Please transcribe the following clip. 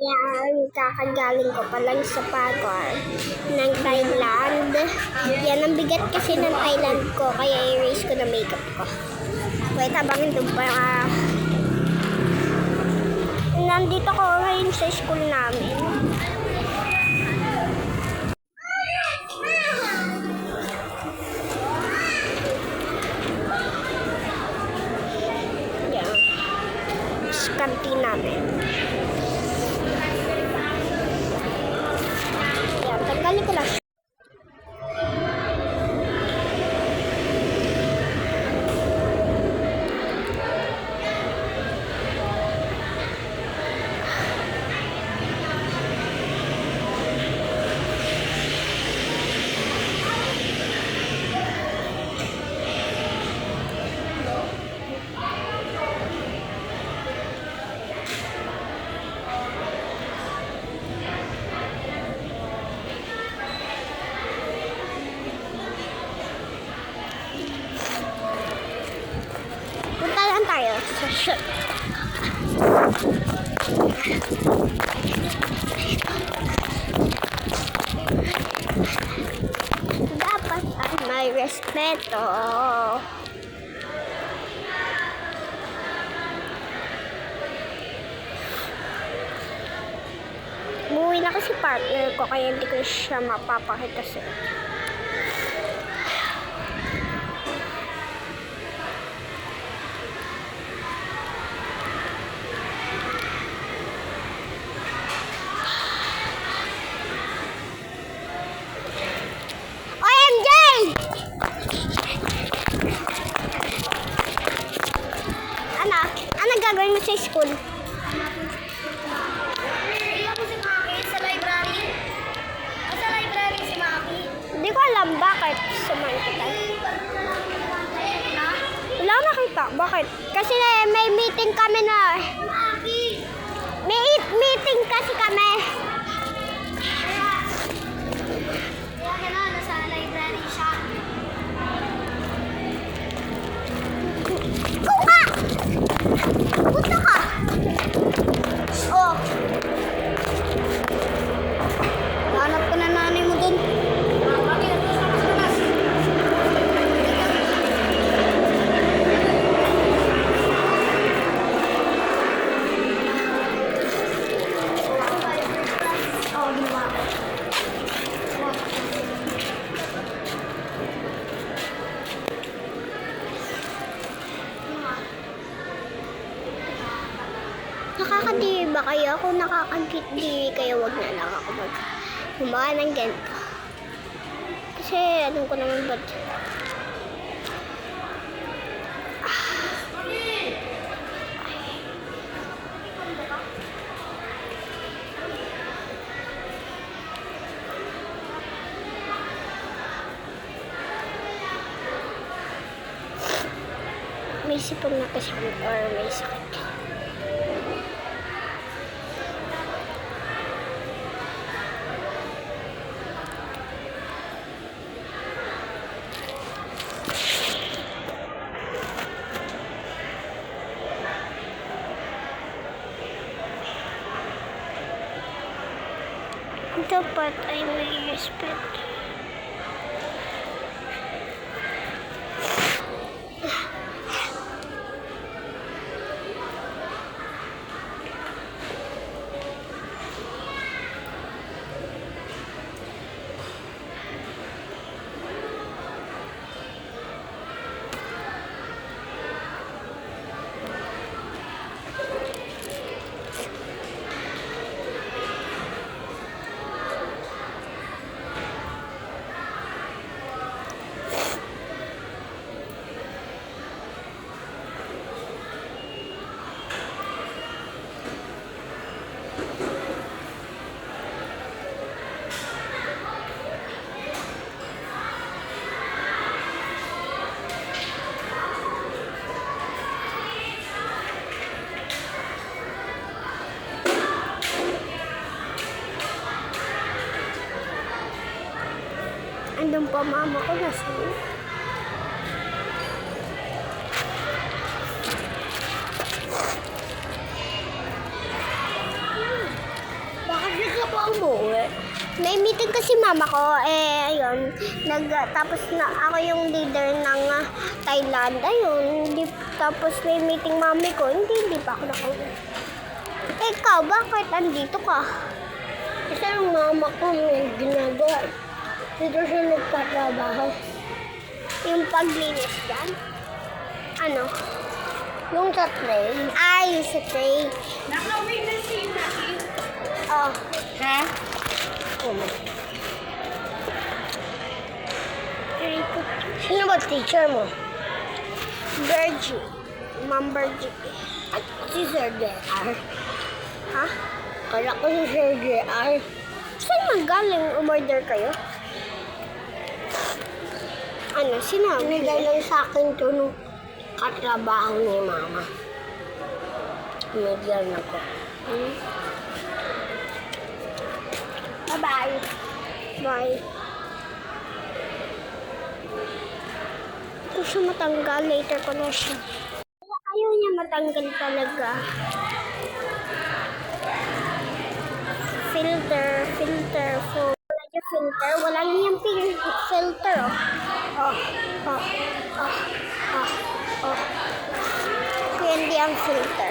Yan, kakagaling ko pa lang sa Pagor ng Thailand. Yan, ang bigat kasi ng Thailand ko, kaya i-erase ko na makeup ko. Wait, habang ito pa. Nandito ko ngayon sa school namin. Yan, kantin namin. Yan, tanggalin ko lang. Punta lang tayo sa shop. Dapat ay may respeto. Umuwi na kasi partner ko, kaya hindi ko siya mapapakita sa inyo. Ano gagawin mo sa school? Hindi ako si Maki sa library. Sa library si Maki. Hindi ko alam bakit sumahan kita. Ha? Wala akong nakita. Bakit? Kasi may meeting kami na. Maki! May meeting kasi kami. Kaya na, nasa library siya. Ikaw ka! Punta ka! Oh. Hanap ko na nanay mo dun. Nakakadiri ba kayo? Kung nakakadiri kayo, wag na lang ako gumawa ng ganito. Kasi alam ko naman ba't may sipon na kasi or may sakit. Dapat ay may respeto. Andun pa mama ko na umuwi? May meeting kasi mama ko, ayun, tapos na ako yung leader ng Thailand, ayun, tapos may meeting mami ko, hindi pa ako nakauwi. Ikaw, bakit andito ka? Kasi ang mama ko may ginagawa. Dito siya nagtatrabaho. Yung paglinis dyan? Ano? Yung sa tray. Ay, sa tray. Nakawin na si Naki. Oh, Ha? Sino ba teacher mo? Virgie. Ma'am Virgie. At si Sir JR. Ha? Kala ko si Sir JR. Saan man galing umorder kayo? Ano, sinabi? Binigay lang sa akin to nung katrabaho ni Mama. Binigyan ako. Bye-bye. Bye. Gusto siya matanggal. Later ko na siya. Ayaw niya matanggal talaga. Filter, phone. Wala niya filter. Wala niyang filter, oh. Oh. Kaya hindi ang filter.